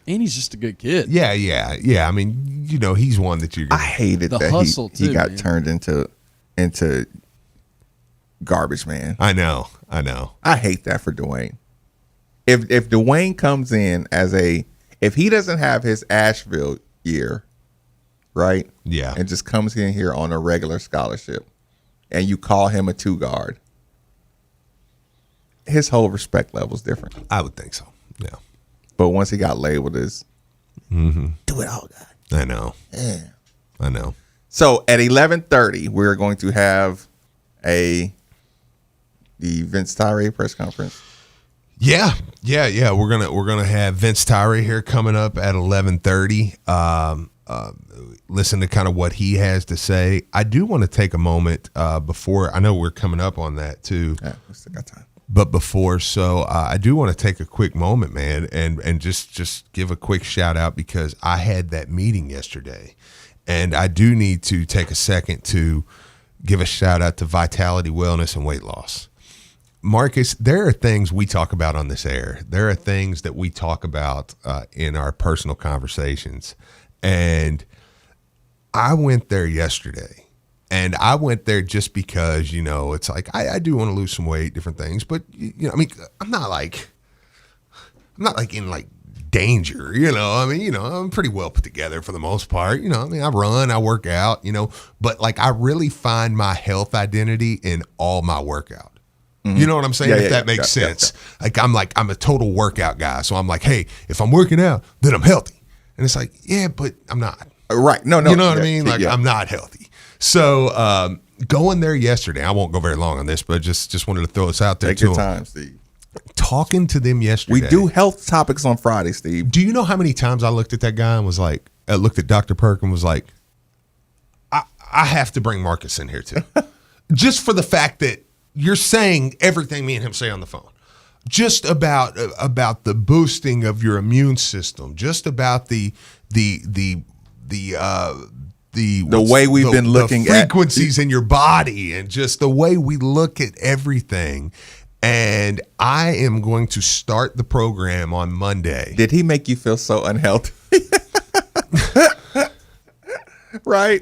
And he's just a good kid. Yeah. I mean, he's one that you're. I hated the that hustle he got man. turned into garbage man. I know. I hate that for Dwayne. If Dwayne comes in if he doesn't have his Asheville year, right? Yeah. And just comes in here on a regular scholarship and you call him a 2-guard, his whole respect level is different. I would think so. Yeah. But once he got labeled as do it all guy. I know. Yeah. I know. So at 11:30, we're going to have the Vince Tyree press conference. Yeah. We're gonna have Vince Tyree here coming up at 11:30. Listen to kind of what he has to say. I do want to take a moment before. I know we're coming up on that too. Yeah, we still got time. But before, I do want to take a quick moment, man, and just give a quick shout out because I had that meeting yesterday, and I do need to take a second to give a shout out to Vitality Wellness and Weight Loss. Marcus, there are things we talk about on this air. There are things that we talk about in our personal conversations. And I went there yesterday. And I went there just because, it's like I do want to lose some weight, different things. But, I mean, I'm not like in like danger. I'm pretty well put together for the most part. I run, I work out, but like I really find my health identity in all my workout. Mm-hmm. You know what I'm saying? If that makes sense. Yeah. I'm a total workout guy. So I'm like, hey, if I'm working out, then I'm healthy. And it's like, yeah, but I'm not. Right. No. You know what I mean? Like I'm not healthy. So going there yesterday, I won't go very long on this, but just wanted to throw this out there. Take your time, Steve. Talking to them yesterday. We do health topics on Friday, Steve. Do you know how many times I looked at that guy and was like, looked at Dr. Perk and was like, I have to bring Marcus in here too. Just for the fact that you're saying everything me and him say on the phone. Just about the boosting of your immune system. Just about the way we've been looking at frequencies in your body, and just the way we look at everything. And I am going to start the program on Monday. Did he make you feel so unhealthy? Right?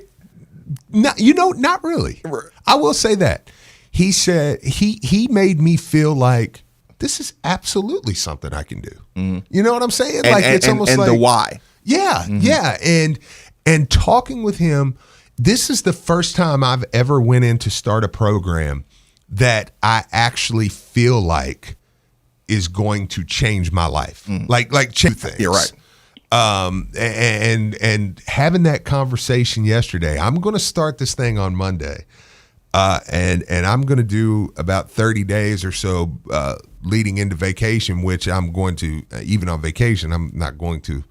No, not really. I will say that. He said he made me feel like this is absolutely something I can do. Mm-hmm. You know what I'm saying? It's almost like the why. Yeah, mm-hmm. Yeah. And talking with him, this is the first time I've ever went in to start a program that I actually feel like is going to change my life. Mm. Like change things. You're right. And having that conversation yesterday, I'm going to start this thing on Monday. And I'm going to do about 30 days or so leading into vacation, which I'm going to, even on vacation, I'm not going to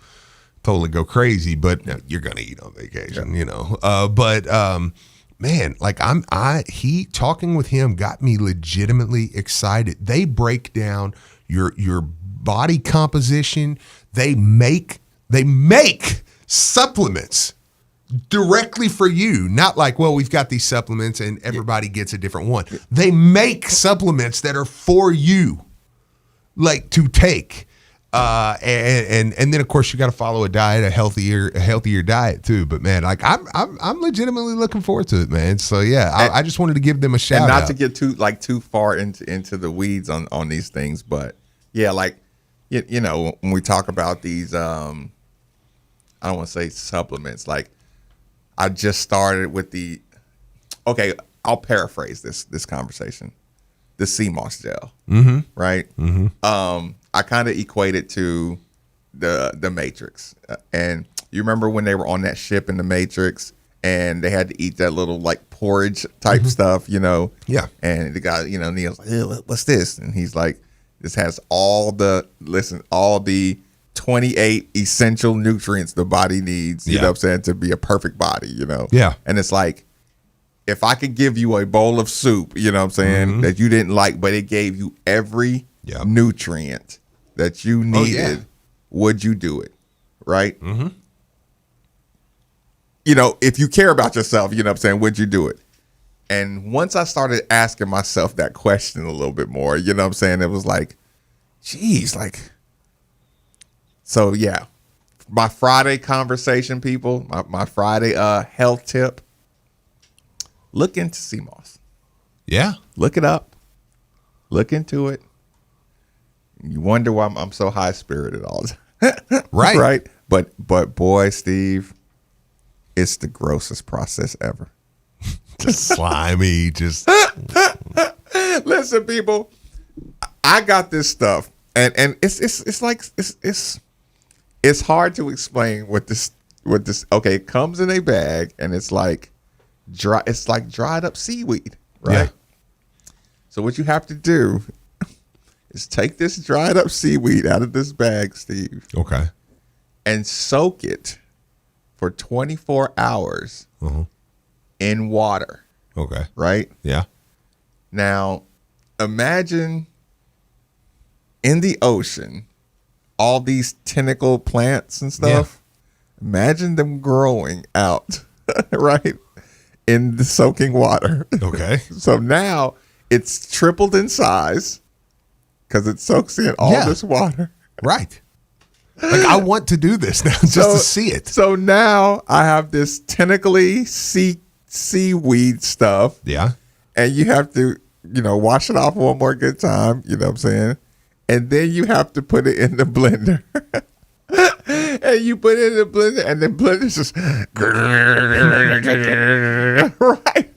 totally go crazy, but you're going to eat on vacation, man, like he talking with him got me legitimately excited. They break down your body composition. They make supplements directly for you, not like, well, we've got these supplements and everybody gets a different one. They make supplements that are for you, like to take. And then of course you got to follow a diet, a healthier diet too. But man, like I'm legitimately looking forward to it, man. So yeah, I just wanted to give them a shout out. And not to get too far into the weeds on these things, but yeah, like when we talk about these, I don't want to say supplements, like. I just started with I'll paraphrase this conversation. The sea moss gel, mm-hmm. right? Mm-hmm. I kind of equate it to the Matrix. And you remember when they were on that ship in the Matrix and they had to eat that little like porridge type mm-hmm. stuff, Yeah. And the guy, Neil's like, hey, what's this? And he's like, this has all the 28 essential nutrients the body needs, you know what I'm saying, to be a perfect body, Yeah. And it's like, if I could give you a bowl of soup, you know what I'm saying, mm-hmm. that you didn't like, but it gave you every nutrient that you needed, would you do it? Right? Mm-hmm. If you care about yourself, you know what I'm saying, would you do it? And once I started asking myself that question a little bit more, you know what I'm saying, it was like, geez, like, so yeah, my Friday conversation, people, my Friday health tip, look into sea moss. Yeah. Look it up. Look into it. You wonder why I'm so high spirited all the time. Right. Right. But boy, Steve, it's the grossest process ever. Just slimy, just listen, people. I got this stuff, and it's hard to explain what this. Okay, it comes in a bag, and it's like dry. It's like dried up seaweed, right? Yeah. So what you have to do is take this dried up seaweed out of this bag, Steve. Okay. And soak it for 24 hours in water. Okay. Right? Yeah. Now, imagine in the ocean, all these tentacle plants and stuff. Yeah. Imagine them growing out, right? In the soaking water. Okay. So now it's tripled in size because it soaks in all this water. Right. Like, I want to do this now just to see it. So now I have this tentacly seaweed stuff. Yeah. And you have to, wash it off one more good time. You know what I'm saying? And then you have to put it in the blender. and you put it in the blender, and then blender's just right.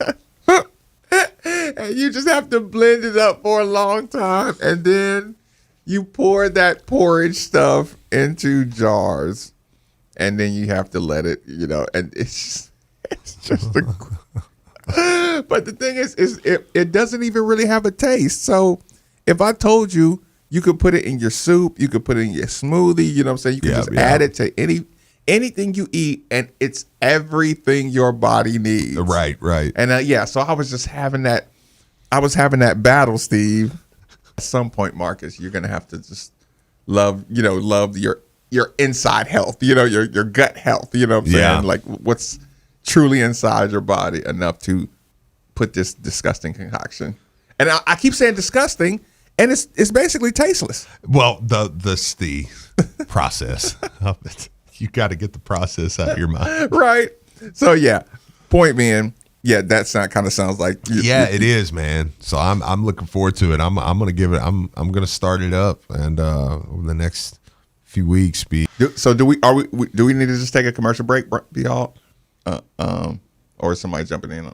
And you just have to blend it up for a long time, and then you pour that porridge stuff into jars, and then you have to let it, and it's just but the thing is it doesn't even really have a taste. So if I told you could put it in your soup, you could put it in your smoothie, you know what I'm saying? You can just add it to anything you eat, and it's everything your body needs. Right. And so I was just having that. I was having that battle, Steve. At some point, Marcus, you're gonna have to just love your inside health, your gut health. You know what I'm saying? Like what's truly inside your body enough to put this disgusting concoction. And I keep saying disgusting, and it's basically tasteless. Well, the process of it. You got to get the process out of your mind. Right. So point being, that kind of sounds like it is, man. So I'm looking forward to it. I'm gonna give it. I'm gonna start it up, and over the next few weeks, So do we need to just take a commercial break, y'all? Or is somebody jumping in?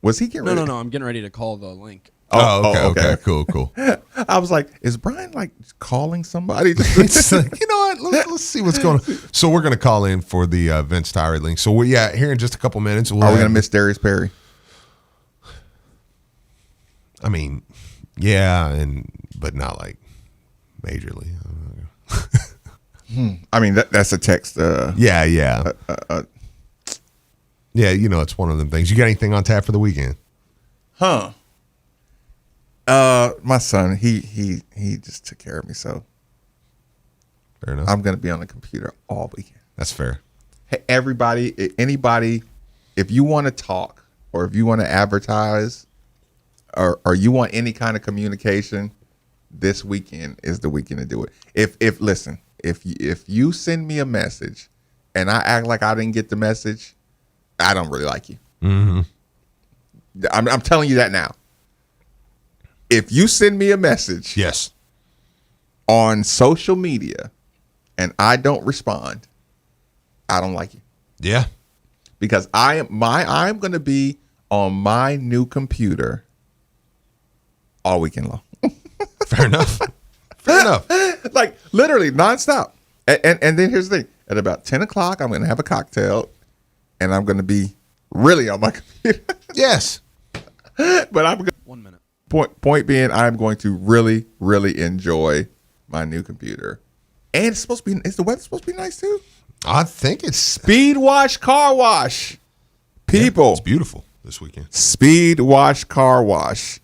Was he getting ready? No. I'm getting ready to call the link. Okay. Cool. I was like, is Brian calling somebody? It's like, you know what? Let's see what's going on. So we're going to call in for the Vince Tyree link. So here in just a couple minutes. Are we going to miss Darius Perry? I mean, but not like majorly. I mean, that's a text. It's one of them things. You got anything on tap for the weekend? My son, he just took care of me, so fair enough. I'm gonna be on the computer all weekend. That's fair. Hey, anybody, if you want to talk or if you want to advertise or you want any kind of communication, this weekend is the weekend to do it. If you send me a message and I act like I didn't get the message, I don't really like you. Mm-hmm. I'm telling you that now. If you send me a message, on social media, and I don't respond, I don't like you. Yeah, because I'm going to be on my new computer all weekend long. Fair enough. Like literally nonstop. And then here's the thing: at about 10 o'clock, I'm going to have a cocktail, and I'm going to be really on my computer. Yes, but I'm going to 1 minute. Point being, I'm going to really, really enjoy my new computer. And it's supposed to be, is the weather supposed to be nice too? I think it's Speed Wash Car Wash. People. It's beautiful this weekend. Speed Wash Car Wash.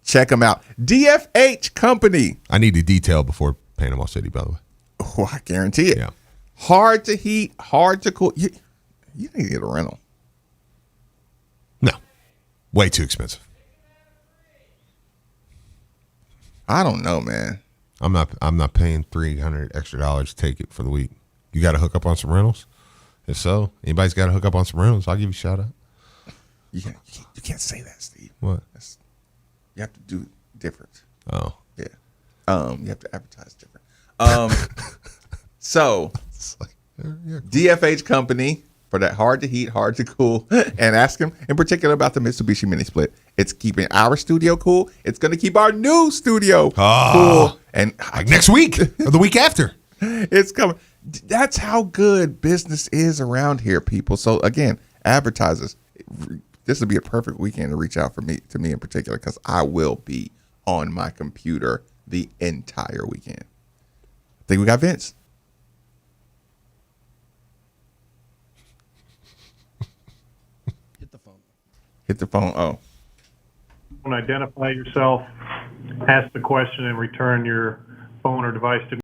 Check them out. DFH Company. I need a detail before Panama City, by the way. Oh, I guarantee it. Yeah. Hard to heat, hard to cool. You need to get a rental. No. Way too expensive. I don't know, man. I'm not paying $300 extra to take it for the week. You got to hook up on some rentals? If so, anybody's got to hook up on some rentals, I'll give you a shout out. You can't say that, Steve. What? You have to do different. Oh. Yeah. You have to advertise different. So DFH Company for that hard to heat, hard to cool, and ask him in particular about the Mitsubishi Mini Split. It's keeping our studio cool. It's going to keep our new studio cool. And like next week or the week after. It's coming. That's how good business is around here, people. So again, advertisers, this would be a perfect weekend to reach out to me in particular, because I will be on my computer the entire weekend. I think we got Vince. Hit the phone. Oh. Identify yourself, ask the question, and return your phone or device to me.